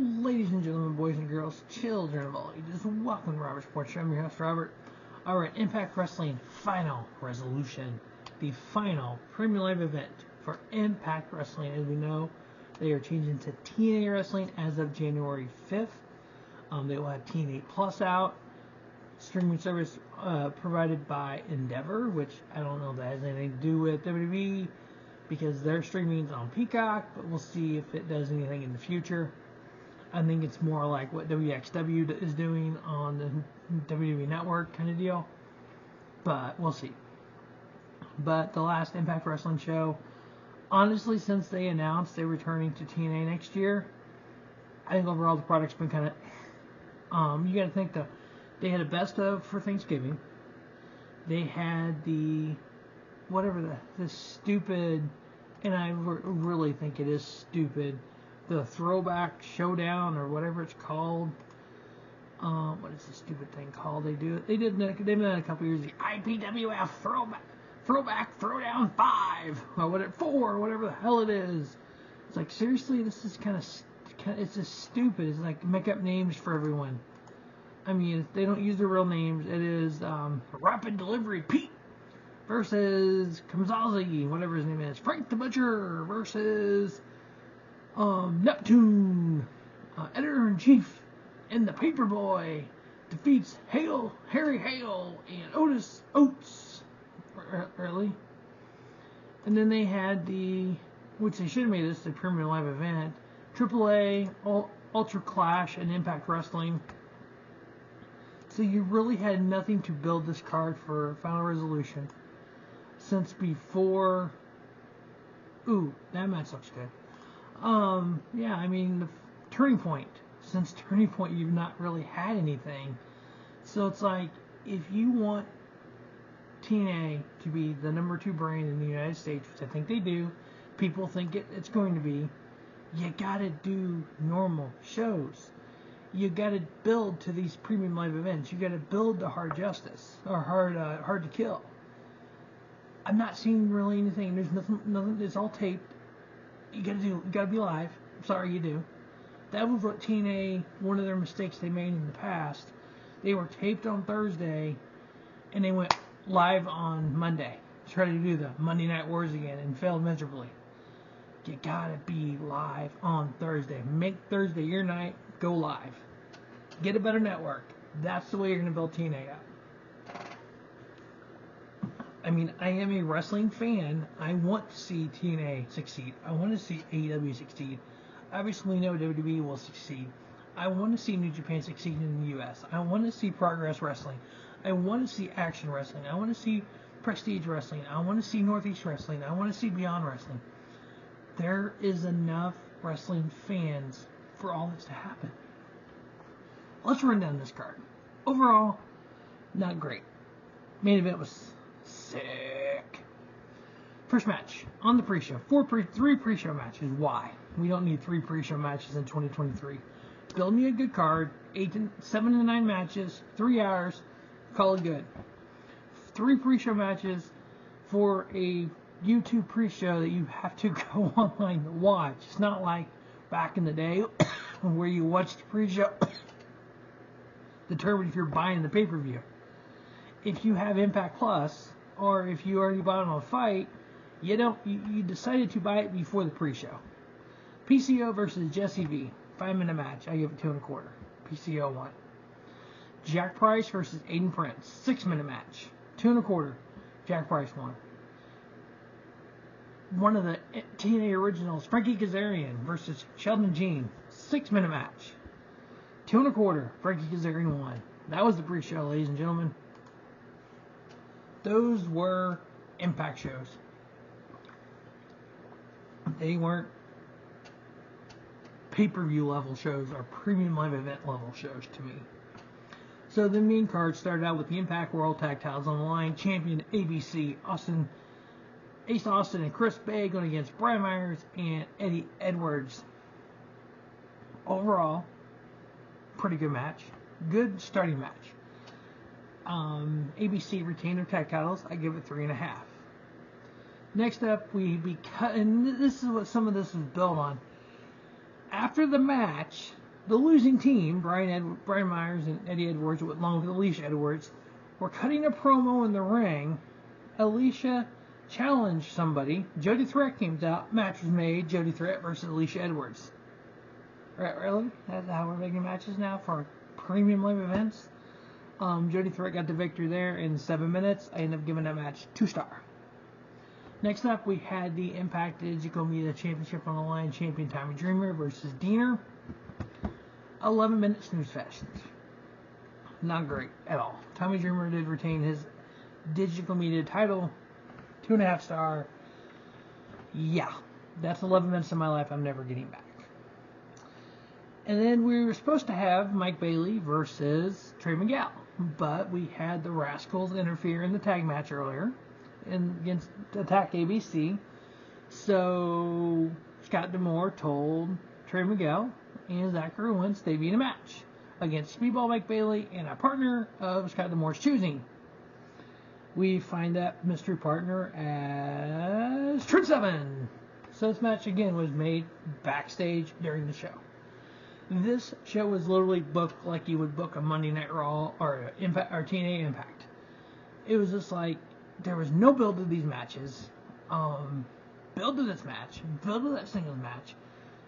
Ladies and gentlemen, boys and girls, children of all ages, welcome to Robert's Sports Show. I'm your host, Robert. Alright, Impact Wrestling Final Resolution. The final premium live event for Impact Wrestling. As we know, they are changing to TNA Wrestling as of January 5th. They will have TNA Plus out. Streaming service provided by Endeavor, which I don't know if that has anything to do with WWE because their streaming is on Peacock, but we'll see if it does anything in the future. I think it's more like what WXW is doing on the WWE Network kind of deal. But we'll see. But the last Impact Wrestling show, honestly, since they announced they're returning to TNA next year, I think overall the product's been kind of... you got to think, though, they had a best of for Thanksgiving. They had the... whatever the stupid... and I really think it is stupid... the Throwback Showdown or whatever it's called. What is this stupid thing called? They've done it a couple years. The IPWF Throwback Throwdown 5 or whatever 4 or whatever the hell it is. It's like, seriously, this is kind of it's just stupid. It's like make up names for everyone. I mean, they don't use their real names. It is Rapid Delivery Pete versus Kamzazi, whatever his name is. Frank the Butcher versus Neptune, Editor-in-Chief, and the Paperboy defeats Harry Hale, and Otis Oates, early. And then they had which they should have made this the premium live event, AAA, Ultra Clash, and Impact Wrestling. So you really had nothing to build this card for Final Resolution since before. Ooh, that match looks good. Yeah, I mean, the Turning Point. Since Turning Point, you've not really had anything. So it's like, if you want TNA to be the number 2 brand in the United States, which I think they do, people think it's going to be, you gotta do normal shows. You gotta build to these premium live events. You gotta build to Hard Justice, or Hard to Kill. I'm not seeing really anything. There's nothing. It's all taped. You gotta be live. I'm sorry, you do. That was what TNA, one of their mistakes they made in the past. They were taped on Thursday, and they went live on Monday. Tried to do the Monday Night Wars again, and failed miserably. You gotta be live on Thursday. Make Thursday your night. Go live. Get a better network. That's the way you're gonna build TNA up. I mean, I am a wrestling fan. I want to see TNA succeed. I want to see AEW succeed. Obviously, we know WWE will succeed. I want to see New Japan succeed in the U.S. I want to see Progress Wrestling. I want to see Action Wrestling. I want to see Prestige Wrestling. I want to see Northeast Wrestling. I want to see Beyond Wrestling. There is enough wrestling fans for all this to happen. Let's run down this card. Overall, not great. Main event was sick. First match on the pre-show. 3 pre-show matches. Why? We don't need 3 pre-show matches in 2023. Build me a good card. 7 to 9 matches. 3 hours. Call it good. 3 pre-show matches for a YouTube pre-show that you have to go online to watch. It's not like back in the day where you watched the pre-show determine if you're buying the pay-per-view. If you have Impact Plus, or if you already bought it on Fight, you decided to buy it before the pre-show. PCO versus Jessie V, 5-minute match. I give it 2 1/4. PCO won. Jack Price versus Aiden Prince, 6-minute match. 2 1/4. Jack Price won. One of the TNA originals, Frankie Kazarian versus Sheldon Jean, 6-minute match. 2 1/4. Frankie Kazarian won. That was the pre-show, ladies and gentlemen. Those were Impact shows. They weren't pay-per-view level shows or premium live event level shows to me. So the main card started out with the Impact World Tag Titles on the line. Champion ABC, Ace Austin and Chris Bay going against Brian Myers and Eddie Edwards. Overall, pretty good match. Good starting match. ABC retained their tag titles. I give it 3.5. Next up, and this is what some of this was built on. After the match, the losing team, Brian Myers and Eddie Edwards, along with Alisha Edwards, were cutting a promo in the ring. Alisha challenged somebody. Jody Threat came out. Match was made. Jody Threat versus Alisha Edwards. Right, really? That's how we're making matches now for premium live events. Jody Threat got the victory there in 7 minutes. I ended up giving that match 2-star. Next up, we had the Impact Digital Media Championship on the line. Champion Tommy Dreamer versus Deonna. 11-minute snooze fest. Not great at all. Tommy Dreamer did retain his Digital Media title. 2.5 star. Yeah, that's 11 minutes of my life I'm never getting back. And then we were supposed to have Mike Bailey versus Trey Miguel, but we had the Rascalz interfere in the tag match earlier against Attack ABC. So Scott D'Amore told Trey Miguel and Zachary Wentz they'd be in a match against Speedball Mike Bailey and a partner of Scott D'Amore's choosing. We find that mystery partner as Trent Sabin. So this match again was made backstage during the show. This show was literally booked like you would book a Monday Night Raw or Impact or TNA Impact. It was just like there was no build to these matches. Build to this match, build to that singles match.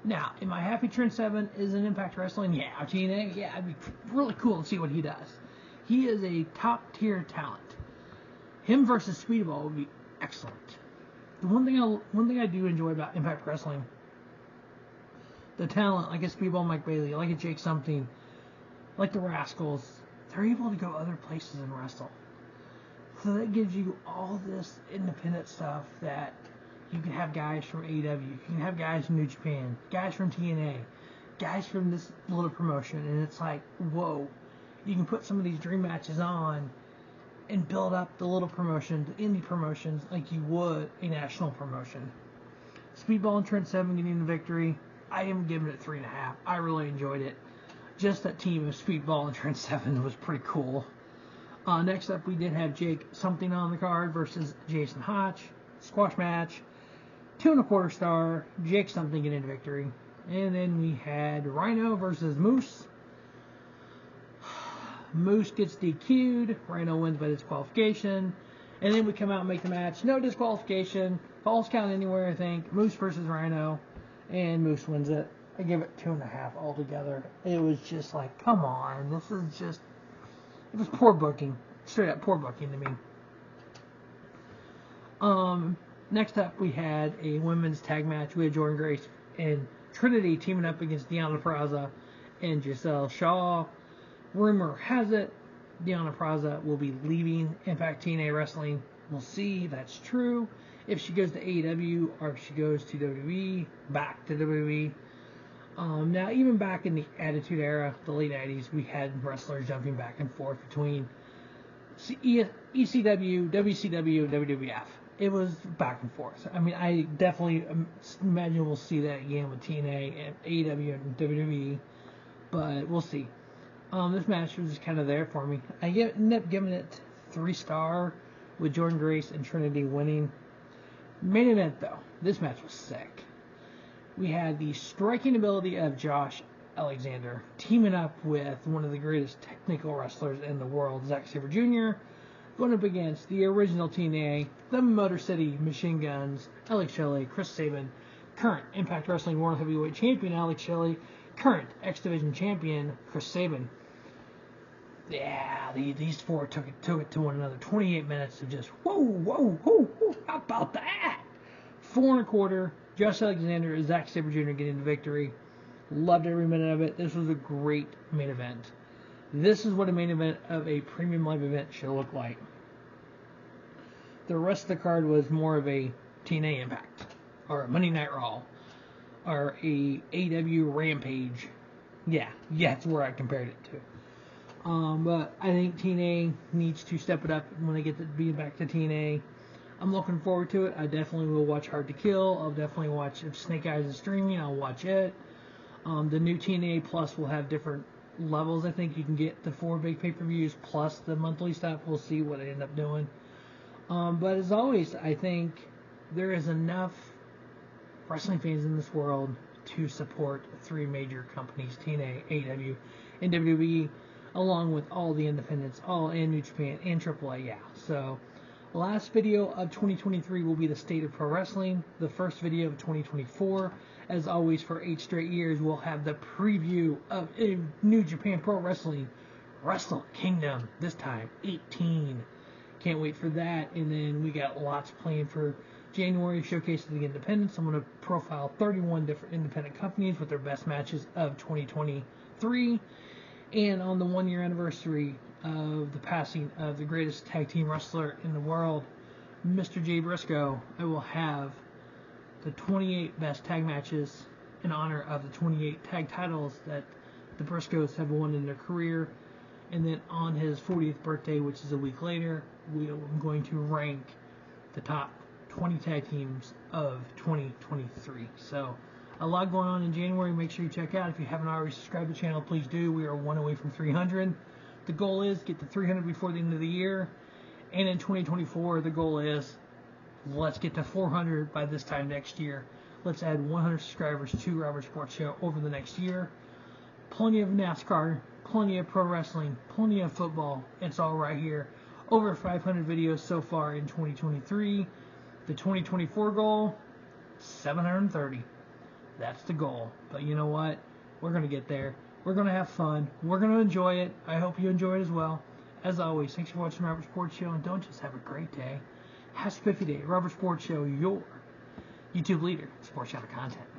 Now, am I happy Trent Sabin is in Impact Wrestling? Yeah. TNA? Yeah, it'd be really cool to see what he does. He is a top tier talent. Him versus Speedball would be excellent. The one thing I do enjoy about Impact Wrestling, the talent, like a Speedball Mike Bailey, like a Jake something, like the Rascalz, they're able to go other places and wrestle. So that gives you all this independent stuff that you can have guys from AEW, you can have guys from New Japan, guys from TNA, guys from this little promotion, and it's like, whoa, you can put some of these dream matches on and build up the little promotions, the indie promotions, like you would a national promotion. Speedball and Trent Sabin getting the victory. I am giving it 3.5. I really enjoyed it. Just that team of Speedball and Trent Sabin was pretty cool. Next up, we did have Jake something on the card versus Jason Hotch. Squash match. 2.25 star. Jake something getting the victory. And then we had Rhino versus Moose. Moose gets DQ'd. Rhino wins by disqualification. And then we come out and make the match. No disqualification. Falls count anywhere, I think. Moose versus Rhino. And Moose wins it. I give it 2.5 altogether. It was just like, come on. This is just... It was poor booking. Straight up poor booking to me. Next up, we had a women's tag match. We had Jordynne Grace and Trinity teaming up against Deonna Purrazzo and Gisele Shaw. Rumor has it Deonna Purrazzo will be leaving Impact TNA Wrestling. We'll see if that's true. If she goes to AEW or if she goes to WWE, back to WWE. Now, even back in the Attitude Era, the late 90s, we had wrestlers jumping back and forth between ECW, WCW, and WWF. It was back and forth. I mean, I definitely imagine we'll see that again with TNA and AEW and WWE, but we'll see. This match was just kind of there for me. I ended up giving it 3-star with Jordynne Grace and Trinity winning. Main event, though. This match was sick. We had the striking ability of Josh Alexander teaming up with one of the greatest technical wrestlers in the world, Zack Sabre Jr., going up against the original TNA, the Motor City Machine Guns, Alex Shelley, Chris Sabin, current Impact Wrestling World Heavyweight Champion Alex Shelley, current X Division Champion Chris Sabin. Yeah, these four took it to one another. 28 minutes of just whoa, how about that? 4.25. Josh Alexander and Zack Sabre Jr. getting the victory. Loved every minute of it. This was a great main event. This is what a main event of a premium live event should look like. The rest of the card was more of a TNA Impact, or a Monday Night Raw, or a AEW Rampage. Yeah, that's where I compared it to. But I think TNA needs to step it up when they get to be back to TNA. I'm looking forward to it. I definitely will watch Hard to Kill. I'll definitely watch, if Snake Eyes is streaming, I'll watch it. The new TNA Plus will have different levels. I think you can get the 4 big pay-per-views plus the monthly stuff. We'll see what I end up doing. But as always, I think there is enough wrestling fans in this world to support 3 major companies, TNA, AEW, and WWE, along with all the independents, all in New Japan and AAA. Yeah, so last video of 2023 will be the state of pro wrestling. The first video of 2024, as always, for 8 straight years, we'll have the preview of New Japan Pro Wrestling Wrestle Kingdom, this time 18. Can't wait for that. And then we got lots planned for January, showcase of the independents. I'm going to profile 31 different independent companies with their best matches of 2023. And on the 1-year anniversary of the passing of the greatest tag team wrestler in the world, Mr. Jay Briscoe, I will have the 28 best tag matches in honor of the 28 tag titles that the Briscoes have won in their career. And then on his 40th birthday, which is a week later, I'm going to rank the top 20 tag teams of 2023. So a lot going on in January. Make sure you check out. If you haven't already subscribed to the channel, please do. We are 1 away from 300. The goal is get to 300 before the end of the year. And in 2024, the goal is let's get to 400 by this time next year. Let's add 100 subscribers to Robert Sports Show over the next year. Plenty of NASCAR, plenty of pro wrestling, plenty of football. It's all right here. Over 500 videos so far in 2023. The 2024 goal, 730. That's the goal. But you know what? We're going to get there. We're going to have fun. We're going to enjoy it. I hope you enjoy it as well. As always, thanks for watching Robert Sports Show. And don't just have a great day. Have a spiffy day. Robert Sports Show, your YouTube leader, sports channel content.